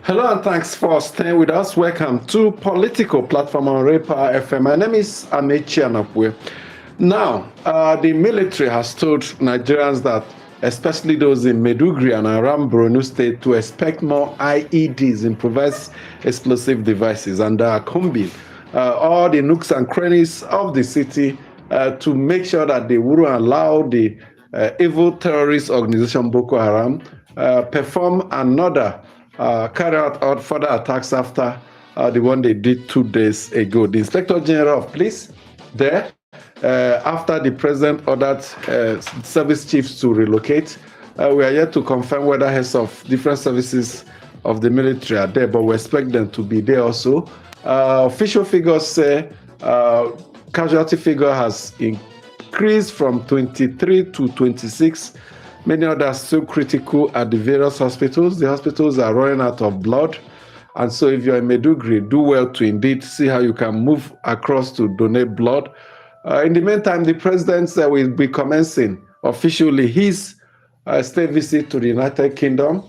Hello and thanks for staying with us. Welcome to Political Platform on Raypower FM. My name is Amechi Anapwe. Now, the military has told Nigerians that, especially those in Maiduguri and around Borno State, to expect more IEDs, improvised explosive devices, and they are combing all the nooks and crannies of the city to make sure that they wouldn't allow the evil terrorist organization Boko Haram perform another carry out further attacks after the one they did 2 days ago. The Inspector General of Police there, after the President ordered service chiefs to relocate, we are yet to confirm whether heads of different services of the military are there, but we expect them to be there also. Official figures say casualty figure has increased from 23 to 26. Many others still critical at the various hospitals. The hospitals are running out of blood. And so if you're in Maiduguri, do well to indeed see how you can move across to donate blood. In the meantime, the president will be commencing officially his state visit to the United Kingdom.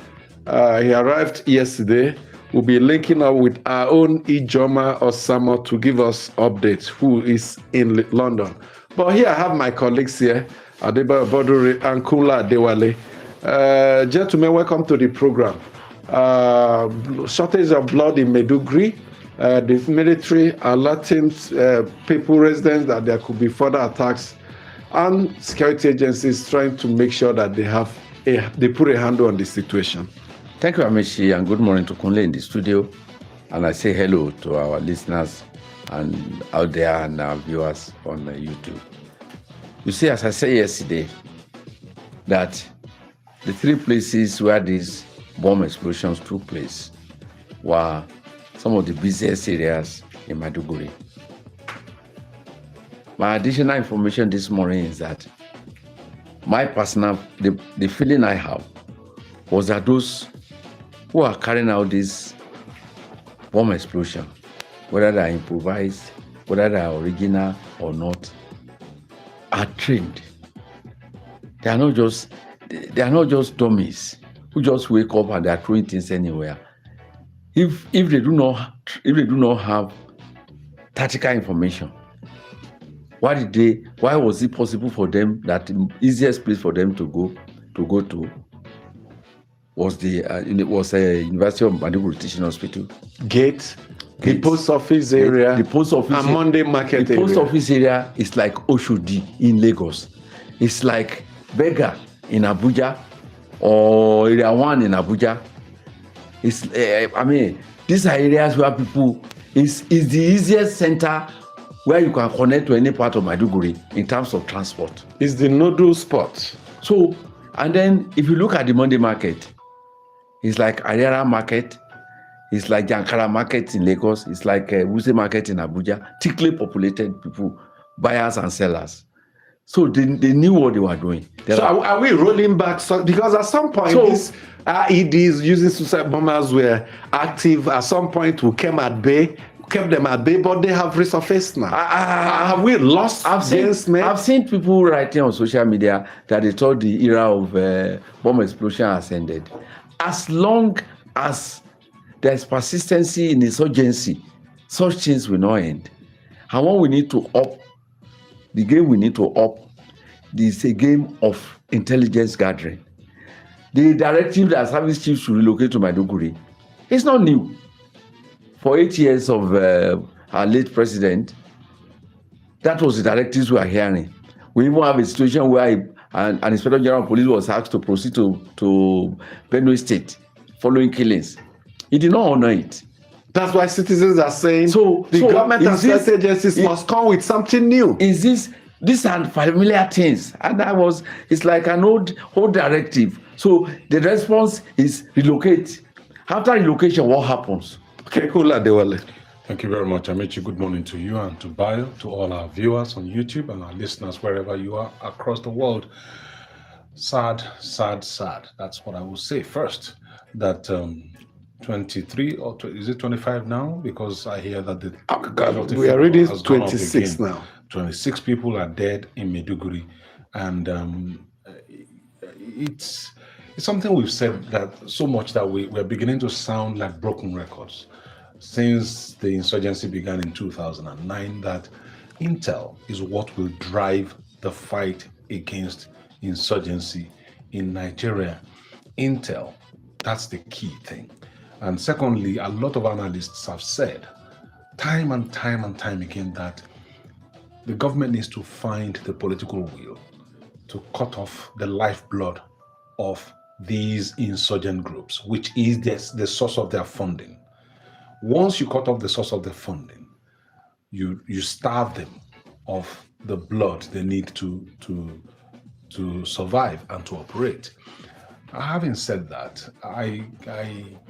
He arrived yesterday. We'll be linking up with our own Ijoma Osama to give us updates, who is in London. But here I have my colleagues here. Adeba Boduri and Kula Dewale. Gentlemen, welcome to the program. Shortage of blood in Maiduguri. The military alerting people, residents, that there could be further attacks, and security agencies trying to make sure that they put a handle on the situation. Thank you, Amechi, and good morning to Kunle in the studio. And I say hello to our listeners and out there and our viewers on YouTube. You see, as I said yesterday, that the three places where these bomb explosions took place were some of the busiest areas in Maiduguri. My additional information this morning is that my personal, the feeling I have was that those who are carrying out this bomb explosion, whether they are improvised, whether they are original or not, are trained. They are not just dummies who just wake up and they are throwing things anywhere. If they do not have tactical information, why was it possible for them that the easiest place for them to go to was the University of Maiduguri Teaching Hospital Gate. The post office area, the post office and Monday Market area. The post office area is like Oshodi in Lagos. It's like Bega in Abuja or Area 1 in Abuja. It's these are areas where people is the easiest center where you can connect to any part of Maiduguri in terms of transport. It's the nodal spot. So, and then if you look at the Monday Market, it's like Ariara Market. It's like Jankara Market in Lagos. It's like Wuse Market in Abuja. Thickly populated people, buyers and sellers. So they knew what they were doing. Are we rolling back? Because at some point, these IEDs using suicide bombers were active. At some point, we kept them at bay, but they have resurfaced now. Have we lost? I've seen people writing on social media that they thought the era of bomb explosion has ended. As long as there's persistency in insurgency, such things will not end. And what we need to up, the game we need to up, is a game of intelligence gathering. The directive that service chiefs should relocate to Maiduguri is not new. For 8 years of our late president, that was the directives we are hearing. We even have a situation where an Inspector General of Police was asked to proceed to Benue State following killings. He did not honor it. That's why citizens are saying the government and state agencies must come with something new. These are familiar things, and it's like an old directive. So the response is relocate. After relocation, what happens? Okay, Kula Dewale. Thank you very much, Amechi. Good morning to you and to Bayo, to all our viewers on YouTube and our listeners wherever you are across the world. Sad. That's what I will say first. That 23 or is it 25 now? Because I hear that we are reading 26 now. 26 people are dead in Maiduguri, and It's something we've said that so much that we're beginning to sound like broken records. Since the insurgency began in 2009, that intel is what will drive the fight against insurgency in Nigeria. Intel, that's the key thing. And secondly, a lot of analysts have said time and time and time again that the government needs to find the political will to cut off the lifeblood of these insurgent groups, which is the source of their funding. Once you cut off the source of their funding, you starve them of the blood they need to survive and to operate. Having said that,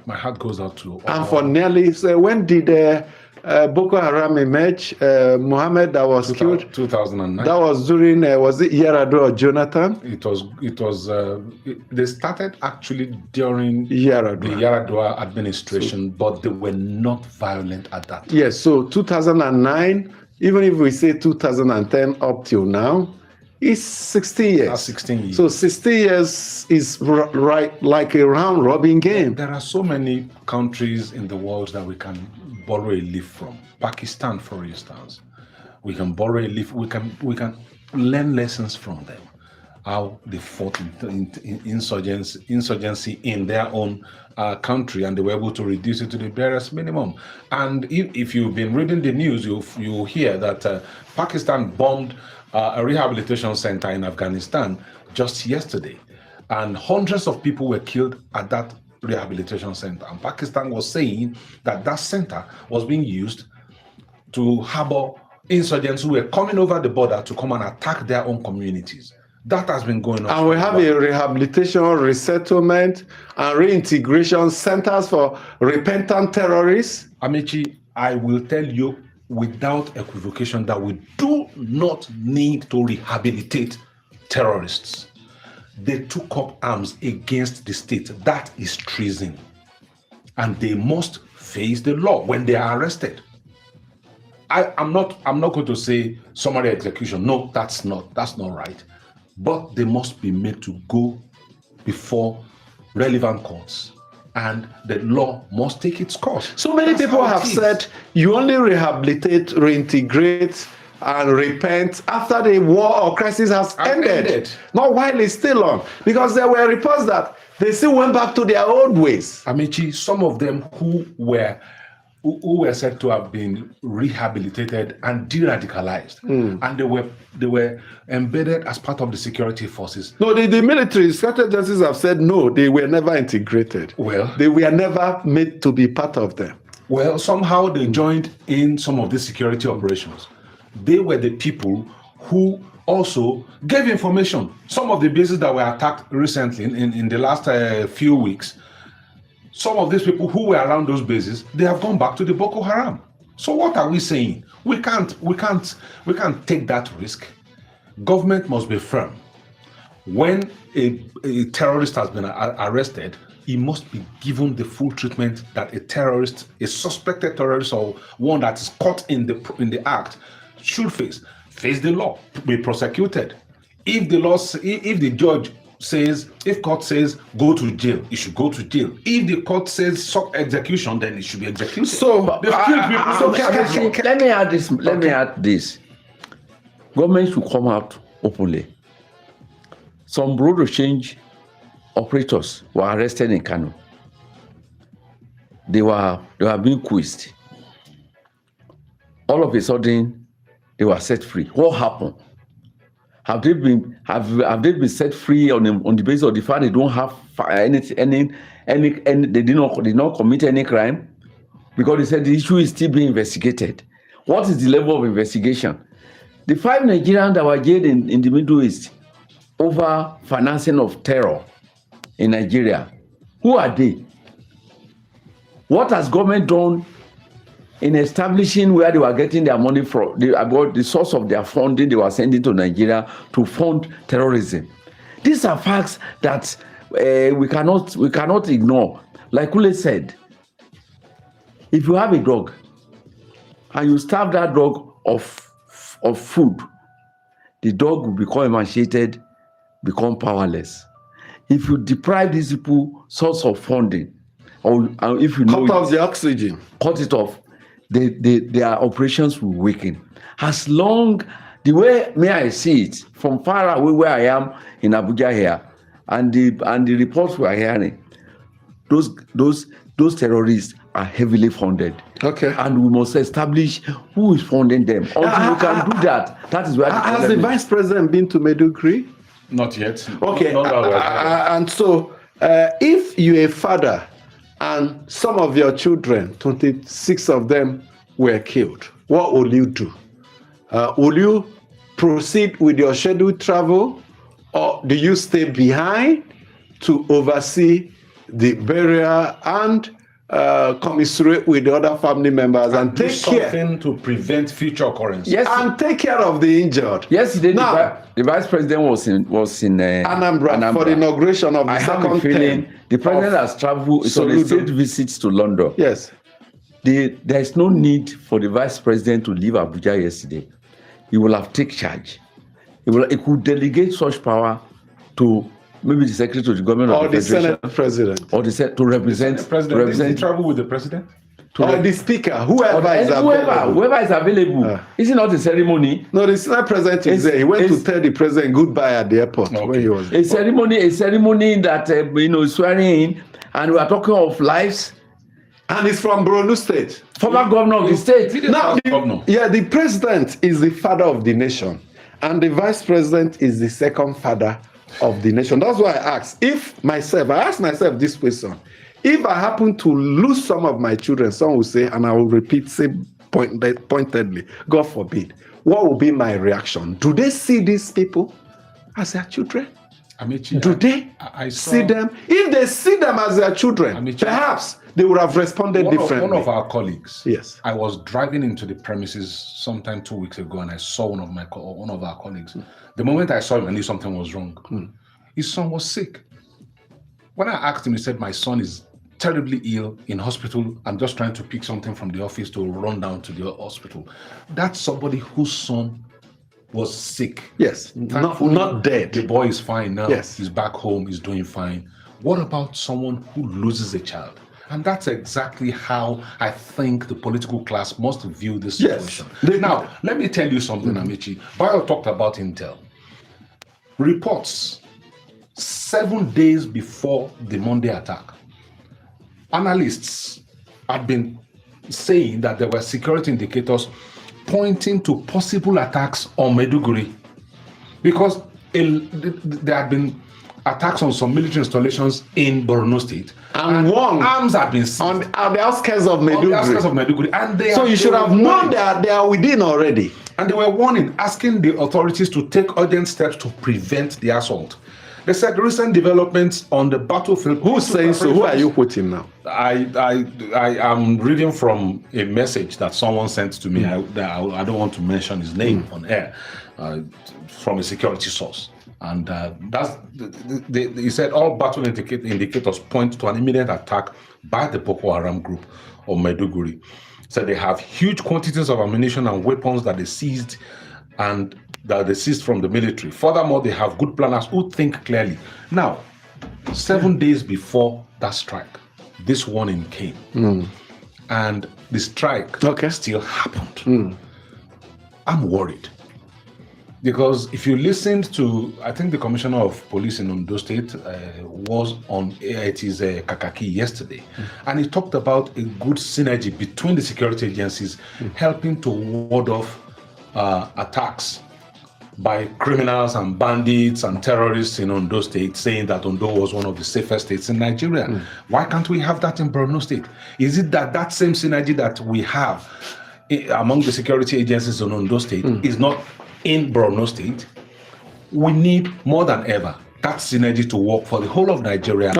my heart goes out to all. And for nearly, so when did Boko Haram emerge? Mohammed that was killed? 2009. That was during, was it Yar'Adua or Jonathan? They started actually during Yar'Adua. the Yar'Adua administration, but they were not violent at that time. Yes, so 2009, even if we say 2010 up till now, it's 16 years. That's 16 years. So 60 years is right like a round robin game. There are so many countries in the world that we can borrow a leaf from. Pakistan, for instance, we can borrow a leaf. We can learn lessons from them. How they fought in insurgency in their own country, and they were able to reduce it to the barest minimum. And if you've been reading the news, you'll hear that Pakistan bombed a rehabilitation center in Afghanistan just yesterday, and hundreds of people were killed at that rehabilitation center. And Pakistan was saying that that center was being used to harbor insurgents who were coming over the border to come and attack their own communities. That has been going on. And we have a rehabilitation, resettlement, and reintegration centers for repentant terrorists. Amici, I will tell you without equivocation that we do not need to rehabilitate terrorists. They took up arms against the state. That is treason. And they must face the law when they are arrested. I'm not going to say summary execution. No, that's not right. But they must be made to go before relevant courts, and the law must take its course. So many people have said you only rehabilitate, reintegrate, and repent after the war or crisis has ended. Not while it's still on. Because there were reports that they still went back to their old ways. Amici, some of them who were said to have been rehabilitated and de-radicalized, and they were embedded as part of the security forces. No, the military strategists have said no, they were never integrated. Well, they were never made to be part of them. Well, somehow they joined in some of the security operations. They were the people who also gave information. Some of the bases that were attacked recently in the last few weeks, some of these people who were around those bases, they have gone back to the Boko Haram. So what are we saying? We can't take that risk. Government must be firm. When a terrorist has been arrested, he must be given the full treatment that a terrorist, a suspected terrorist, or one that is caught in the act should face. Face the law, be prosecuted. If the judge says, if court says go to jail, it should go to jail. If the court says stop execution, then it should be executed. So, let me add this. Let me add this. Government should come out openly. Some road change operators were arrested in Kano. They were being quizzed. All of a sudden, they were set free. What happened? Have they been set free on the basis of the fact they don't have any they did not commit any crime? Because they said the issue is still being investigated. What is the level of investigation? The 5 Nigerians that were jailed in the Middle East over financing of terror in Nigeria, who are they? What has government done in establishing where they were getting their money from, about the source of their funding they were sending to Nigeria to fund terrorism? These are facts that we cannot ignore. Like Kule said, if you have a dog and you starve that dog of food, the dog will become emaciated, become powerless. if you deprive these people source of funding, or if you know cut off the oxygen, cut it off, their operations will weaken. As long, the way may I see it from far away where I am in Abuja here, and the reports we are hearing, those terrorists are heavily funded. Okay. And we must establish who is funding them. Until we can do that, that is where has the vice president been to Maiduguri? Not yet. Okay. Not and so, if you're a father and some of your children, 26 of them, were killed, what will you do? Will you proceed with your scheduled travel, or do you stay behind to oversee the burial and commiserate with the other family members and do take something care to prevent future occurrences? Yes, and take care of the injured? yesterday Now, the vice president was in Anambra for the inauguration of the I have a second feeling term the president of has traveled on a Soludo. state visits to London. Yes. There is no need for the vice president to leave Abuja yesterday. He will have taken charge. He could delegate such power to maybe the secretary to the government Or of the the federation, Senate president, or to represent The president, didn't he travel with the president? or the speaker, whoever is available. whoever is available. Is it not a ceremony? No, the Senate president is there. He went to tell the president goodbye at the airport when he was. A ceremony that swearing in, and we are talking of lives. And he's from Borno State. Former governor of the state. Now, Governor. the president is the father of the nation, and the vice president is the second father of the nation. That's why I asked. I asked myself this question: if I happen to lose some of my children, some will say, and I will repeat, say pointedly, God forbid, what will be my reaction? Do they see these people as their children? Amechi, Do they see them? If they see them as their children, Amechi, perhaps they would have responded differently. One of our colleagues. Yes. I was driving into the premises sometime 2 weeks ago, and I saw one of our colleagues. The moment I saw him, I knew something was wrong. His son was sick. When I asked him, he said, "My son is terribly ill in hospital. I'm just trying to pick something from the office to run down to the hospital." That's somebody whose son was sick. Yes, not dead. The boy is fine now. Yes. He's back home. He's doing fine. What about someone who loses a child? And that's exactly how I think the political class must view this situation. Yes. Now, let me tell you something, Amici. Bayo talked about Intel. Reports 7 days before the Monday attack, analysts had been saying that there were security indicators pointing to possible attacks on Maiduguri, because there had been attacks on some military installations in Borno State, and one arms had been seized on the outskirts of on the outskirts of Maiduguri. Maiduguri, and So you should have known that they are within already. and they were warning, asking the authorities to take urgent steps to prevent the assault. They said recent developments on the battlefield. Who's saying so? Who are you quoting now? I am reading from a message that someone sent to me. I don't want to mention his name on air, from a security source. And he said all battle indicators point to an imminent attack by the Boko Haram group on Maiduguri. So they have huge quantities of ammunition and weapons that they seized from the military. Furthermore, they have good planners who think clearly. Now, 7 days before that strike, this warning came. And the strike still happened. I'm worried. Because if you listened to, I think the commissioner of police in Ondo State was on Kakaki yesterday, and he talked about a good synergy between the security agencies helping to ward off attacks by criminals and bandits and terrorists in Ondo State, saying that Ondo was one of the safest states in Nigeria. Why can't we have that in Borno State? Is it that same synergy that we have among the security agencies in Ondo State is not in Borno State? We need more than ever that synergy to work for the whole of Nigeria.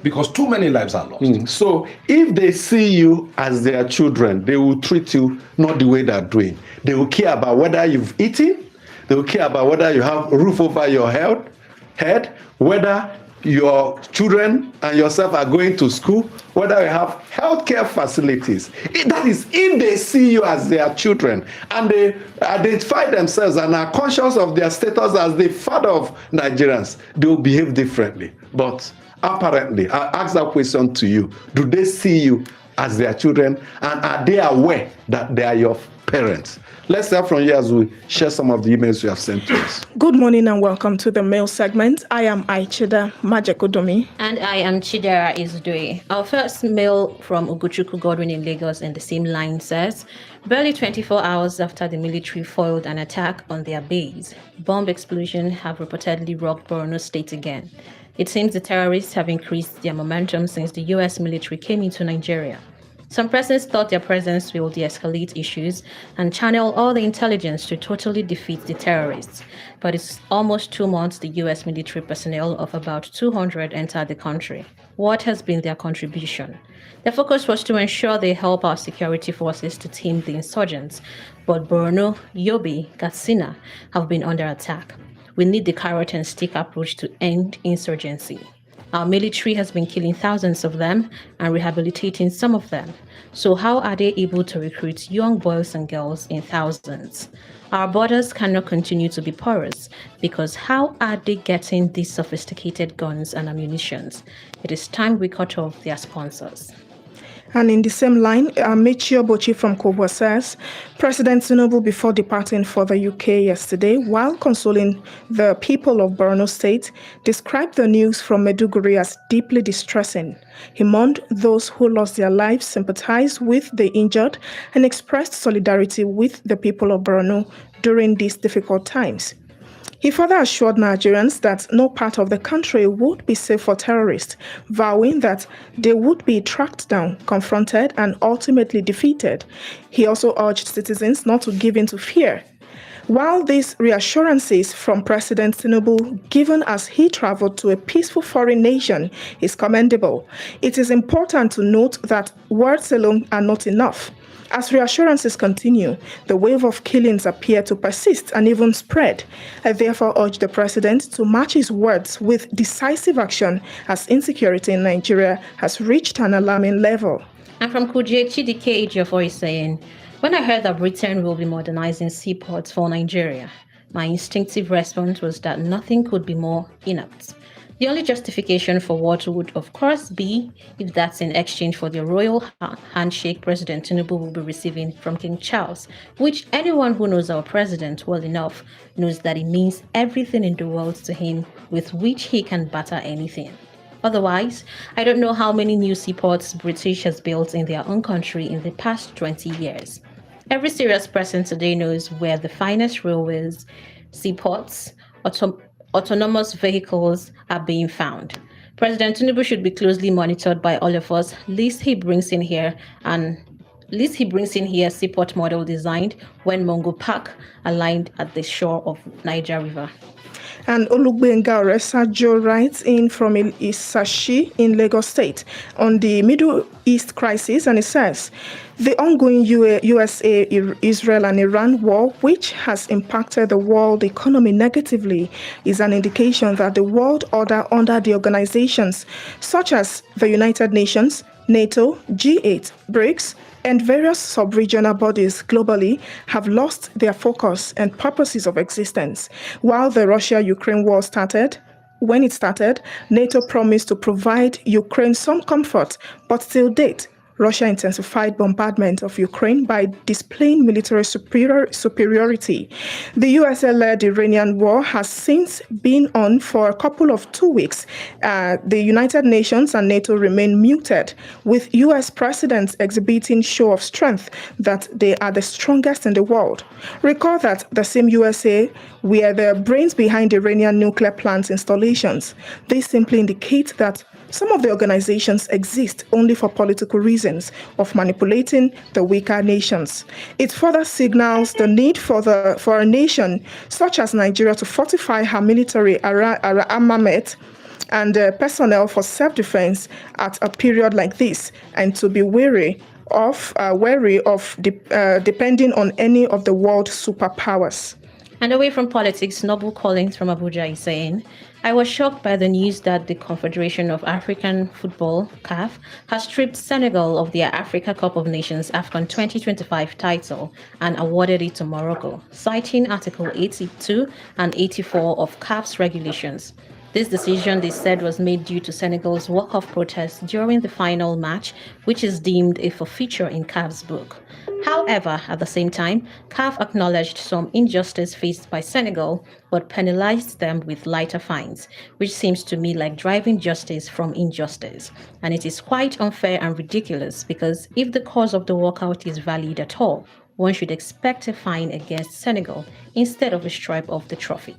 Because too many lives are lost. So if they see you as their children, they will treat you not the way they're doing. They will care about whether you've eaten. They will care about whether you have a roof over your head, whether your children and yourself are going to school, whether you have healthcare facilities. That is, if they see you as their children and they identify themselves and are conscious of their status as the father of Nigerians, they will behave differently. But apparently, I ask that question to you. Do they see you as their children, and are they aware that they are your parents? Let's hear from you as we share some of the emails you have sent to us. Good morning and welcome to the mail segment. I am Aichida Majekodomi. And I am Chidera Izudoi. Our first mail from Ugochukwu Godwin in Lagos in the same line says, barely 24 hours after the military foiled an attack on their base, bomb explosions have reportedly rocked Borno State again. It seems the terrorists have increased their momentum since the US military came into Nigeria. Some persons thought their presence will de-escalate issues and channel all the intelligence to totally defeat the terrorists. But it's almost 2 months the US military personnel of about 200 entered the country. What has been their contribution? Their focus was to ensure they help our security forces to tame the insurgents, but Borno, Yobe, Katsina have been under attack. We need the carrot and stick approach to end insurgency. Our military has been killing thousands of them and rehabilitating some of them. So how are they able to recruit young boys and girls in thousands? Our borders cannot continue to be porous because how are they getting these sophisticated guns and ammunition? It is time we cut off their sponsors. And in the same line, Michio Bochi from Kobo says, President Tinubu, before departing for the UK yesterday, while consoling the people of Borno State, described the news from Maiduguri as deeply distressing. He mourned those who lost their lives, sympathized with the injured, and expressed solidarity with the people of Borno during these difficult times. He further assured Nigerians that no part of the country would be safe for terrorists, vowing that they would be tracked down, confronted, and ultimately defeated. He also urged citizens not to give in to fear. While these reassurances from President Tinubu, given as he traveled to a peaceful foreign nation, is commendable, it is important to note that words alone are not enough. As reassurances continue, the wave of killings appear to persist and even spread. I therefore urge the President to match his words with decisive action as insecurity in Nigeria has reached an alarming level. And from Kuje, Chidike Ejiofor is saying, when I heard that Britain will be modernizing seaports for Nigeria, my instinctive response was that nothing could be more inept. The only justification for what would, of course, be if that's in exchange for the royal handshake President Tinubu will be receiving from King Charles, which anyone who knows our president well enough knows that it means everything in the world to him, with which he can batter anything. Otherwise, I don't know how many new seaports British has built in their own country in the past 20 years. Every serious person today knows where the finest railways, seaports, autonomous vehicles are being found. President Tinubu should be closely monitored by all of us, lest he brings in here seaport model designed when Mongo Park aligned at the shore of Niger River. And Olugbenga Oresajo writes in from Isashi in Lagos State on the Middle East crisis, and it says, the ongoing USA, Israel and Iran war, which has impacted the world economy negatively, is an indication that the world order under the organizations such as the United Nations, NATO, G8, BRICS, and various sub-regional bodies globally have lost their focus and purposes of existence. While the Russia-Ukraine war when it started, NATO promised to provide Ukraine some comfort, but till date, Russia intensified bombardment of Ukraine by displaying military superiority. The USA-led Iranian war has since been on for a couple of 2 weeks. The United Nations and NATO remain muted, with US presidents exhibiting show of strength that they are the strongest in the world. Recall that the same USA were the brains behind Iranian nuclear plant installations. This simply indicates that some of the organizations exist only for political reasons of manipulating the weaker nations. It further signals the need for a nation such as Nigeria to fortify her military armament and personnel for self-defense at a period like this, and to be wary of depending on any of the world superpowers. And away from politics, Noble Collins from Abuja is saying, I was shocked by the news that the Confederation of African Football, CAF, has stripped Senegal of their Africa Cup of Nations AFCON 2025 title and awarded it to Morocco, citing Article 82 and 84 of CAF's regulations. This decision, they said, was made due to Senegal's walk-off protest during the final match, which is deemed a forfeiture in CAF's book. However, at the same time, CAF acknowledged some injustice faced by Senegal, but penalized them with lighter fines, which seems to me like driving justice from injustice. And it is quite unfair and ridiculous because if the cause of the walkout is valid at all, one should expect a fine against Senegal instead of a stripe of the trophy.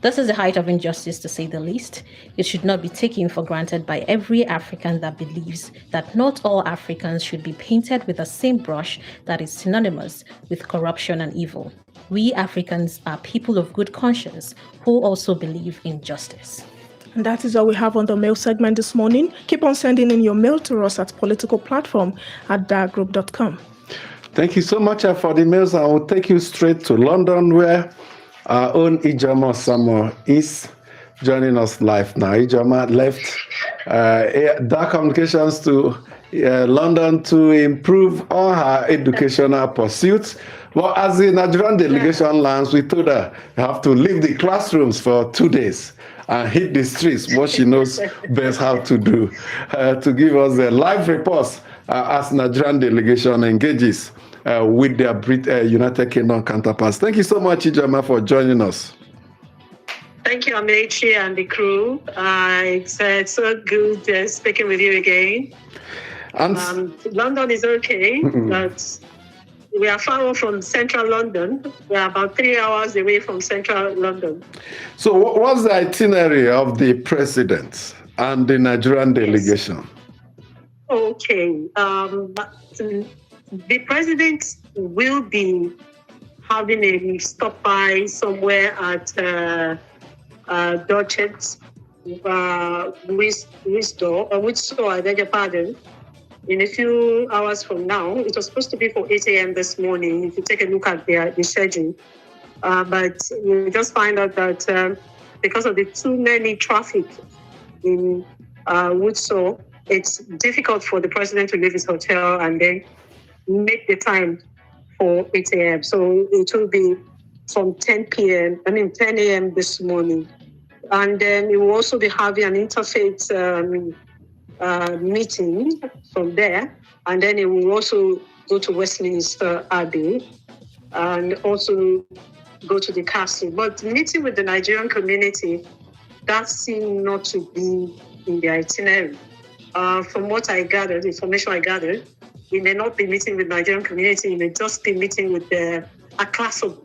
This is the height of injustice, to say the least. It should not be taken for granted by every African that believes that not all Africans should be painted with the same brush that is synonymous with corruption and evil. We Africans are people of good conscience who also believe in justice. And that is all we have on the mail segment this morning. Keep on sending in your mail to us at politicalplatform@dargroup.com. Thank you so much for the mails. I will take you straight to London, where our own Ijoma Samo is joining us live now. Ijoma left Dark Communications to London to improve all her educational pursuits. Well, as the Nigerian delegation lands, we told her you have to leave the classrooms for 2 days and hit the streets, what she knows best how to do, to give us a live report as Nigerian delegation engages with their United Kingdom counterparts. Thank you so much, Ijoma, for joining us. Thank you, Amechi and the crew. It's so good speaking with you again. And London is okay, but we are far off from central London. We are about 3 hours away from central London. So what's the itinerary of the president and the Nigerian delegation? Yes. Okay. The president will be having a stop by somewhere at Dorchester, Windsor, I beg your pardon, in a few hours from now. It was supposed to be for 8 a.m. this morning, if you take a look at the schedule. But we just find out that because of the too many traffic in Windsor, it's difficult for the president to leave his hotel and then make the time for 8 a.m. So it will be from 10 a.m. this morning. And then we will also be having an interfaith meeting from there. And then it will also go to Westminster Abbey and also go to the castle. But meeting with the Nigerian community, that seemed not to be in the itinerary. From what I gathered, information I gathered, we may not be meeting with Nigerian community, we may just be meeting with a class of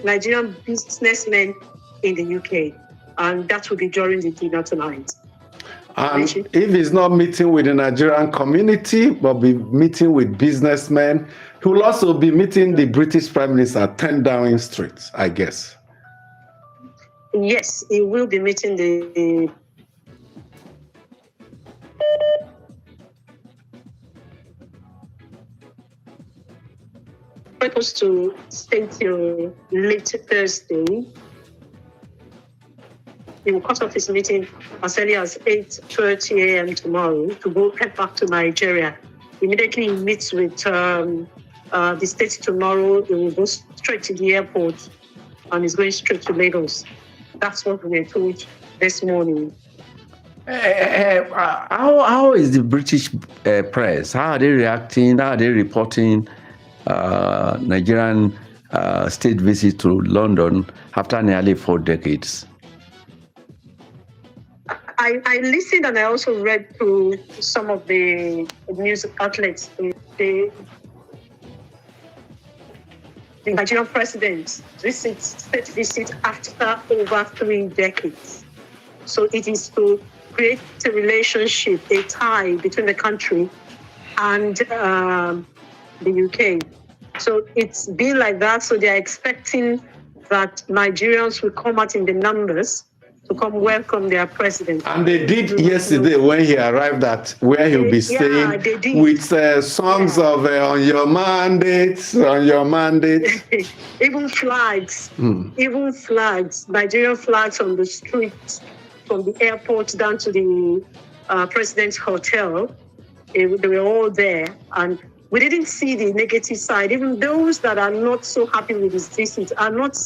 Nigerian businessmen in the UK. And that will be during the dinner tonight. And if he's not meeting with the Nigerian community, but be meeting with businessmen, he will also be meeting the British Prime Minister at 10 Downing Street, I guess. Yes, he will be meeting the supposed to stay till late Thursday. He will cut off his meeting as early as 8:30 a.m. tomorrow to head back to Nigeria. Immediately he meets with the state tomorrow. He will go straight to the airport and he's going straight to Lagos. That's what we were told this morning. How is the British press? How are they reacting? How are they reporting Nigerian state visit to London after nearly 4 decades? I listened and I also read through some of the news outlets. The Nigerian president state visit after over 3 decades. So it is to create a relationship, a tie between the country and the UK. So it's been like that. So they are expecting that Nigerians will come out in the numbers to come welcome their president. And they did yesterday when he arrived at where he'll be staying with songs of on your mandate. Even flags, Nigerian flags on the streets. from the airport down to the president's hotel. They were all there, and we didn't see the negative side. Even those that are not so happy with his visit are not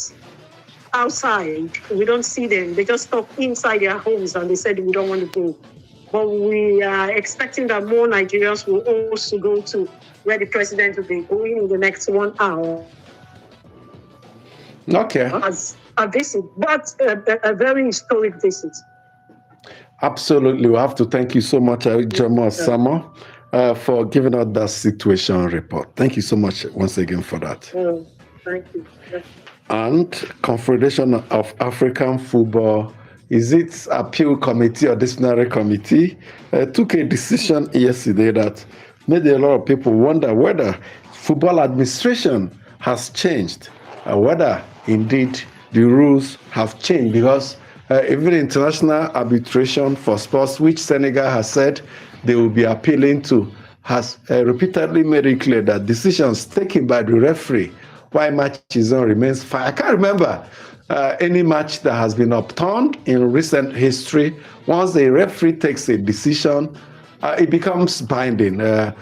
outside. We don't see them. They just talk inside their homes, and they said we don't want to go. But we are expecting that more Nigerians will also go to where the president will be going in the next 1 hour. Okay. As a visit, but a very historic visit. Absolutely. We have to thank you so much, Jomo Samo, for giving us that situation report. Thank you so much once again for that. Thank you. And Confederation of African Football, is it appeal committee or disciplinary committee, took a decision yesterday that made a lot of people wonder whether football administration has changed, whether indeed the rules have changed, because even international arbitration for sports, which Senegal has said they will be appealing to, has repeatedly made it clear that decisions taken by the referee while match is on remains fine. I can't remember any match that has been upturned in recent history. Once a referee takes a decision, it becomes binding.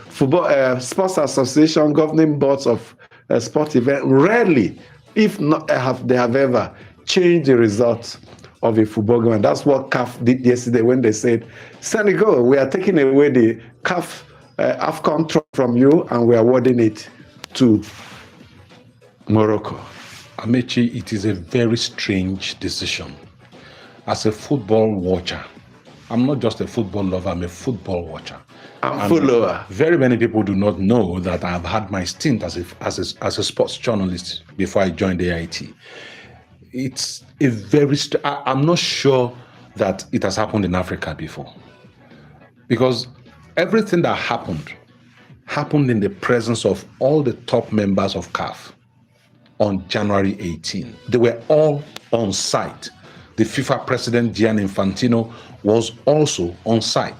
Football, sports association, governing boards of sport events rarely, if not, they have ever changed the results of a football game. And that's what CAF did yesterday when they said, Senegal, we are taking away the CAF AFCON trophy from you and we are awarding it to Morocco. Amechi, it is a very strange decision. As a football watcher, I'm not just a football lover, I'm a football watcher. I'm follower. Very many people do not know that I've had my stint as a sports journalist before I joined the AIT. It's a very, I'm not sure that it has happened in Africa before. Because everything that happened in the presence of all the top members of CAF on January 18. They were all on site. The FIFA president, Gianni Infantino, was also on site.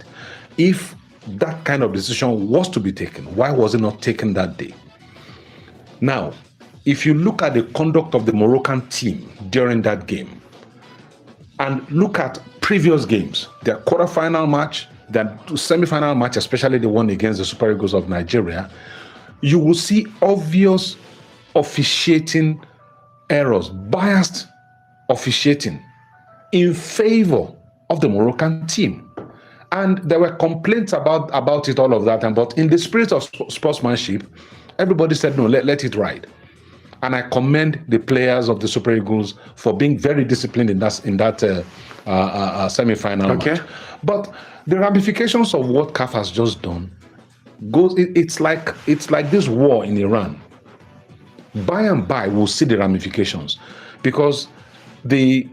If that kind of decision was to be taken, why was it not taken that day? Now, if you look at the conduct of the Moroccan team during that game, and look at previous games, their quarterfinal match, their semi-final match, especially the one against the Super Eagles of Nigeria, you will see obvious officiating errors, biased officiating in favor of the Moroccan team. And there were complaints about it, all of that. But in the spirit of sportsmanship, everybody said, no, let it ride. And I commend the players of the Super Eagles for being very disciplined in that semi-final match. But the ramifications of what CAF has just done it's like this war in Iran. By and by, we'll see the ramifications, because the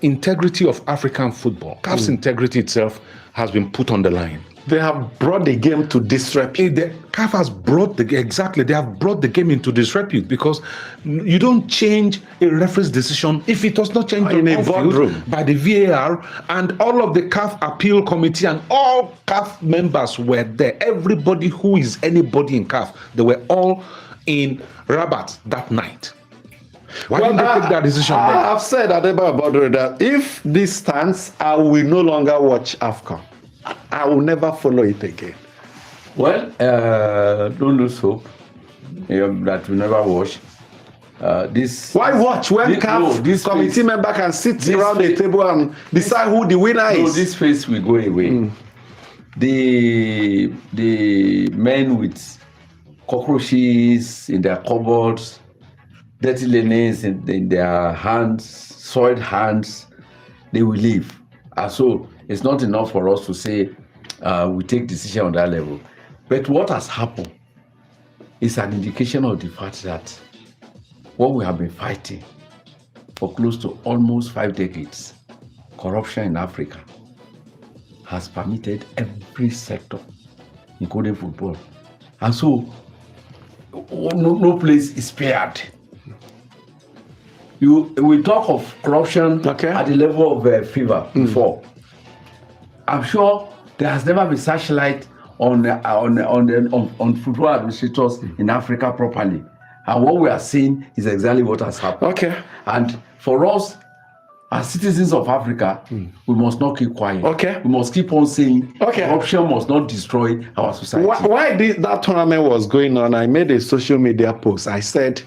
integrity of African football, CAF's integrity itself, has been put on the line. They have brought the game to disrepute. CAF has brought they have brought the game into disrepute, because you don't change a referee's decision if it does not change in a boardroom by the VAR, and all of the CAF appeal committee and all CAF members were there. Everybody who is anybody in CAF, they were all in Rabat that night. Why did they take that decision? I've said that if this stands, I will no longer watch AFCON. I will never follow it again. Well, don't lose hope that we never watch. Why watch when this committee member can sit around the table and decide who the winner is? This phase will go away. The men with cockroaches in their cupboards, dirty linens in their hands, soiled hands, they will leave. And so it's not enough for us to say we take decision on that level. But what has happened is an indication of the fact that what we have been fighting for close to almost 5 decades, corruption in Africa, has permitted every sector, including football. And so no place is spared. We talk of corruption at the level of FIFA before. I'm sure there has never been such light on football administrators in Africa properly. And what we are seeing is exactly what has happened. And for us, as citizens of Africa, we must not keep quiet. Okay. We must keep on saying Okay. corruption must not destroy our society. Why that tournament was going on, I made a social media post. I said,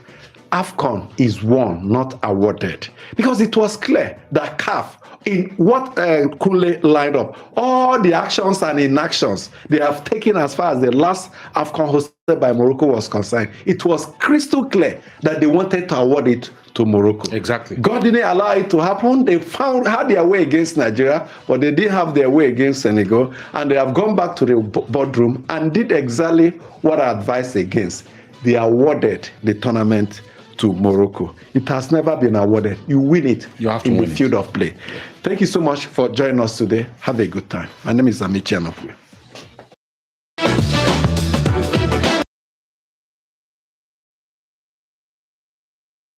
AFCON is won, not awarded. Because it was clear that CAF, in what Kunle lined up, all the actions and inactions they have taken as far as the last AFCON hosted by Morocco was concerned, it was crystal clear that they wanted to award it to Morocco. Exactly. God didn't allow it to happen. They had their way against Nigeria, but they didn't have their way against Senegal, and they have gone back to the boardroom and did exactly what I advised against. They awarded the tournament to Morocco. It has never been awarded. You win it in the field of play. Thank you so much for joining us today. Have a good time. My name is Amici Anopwe.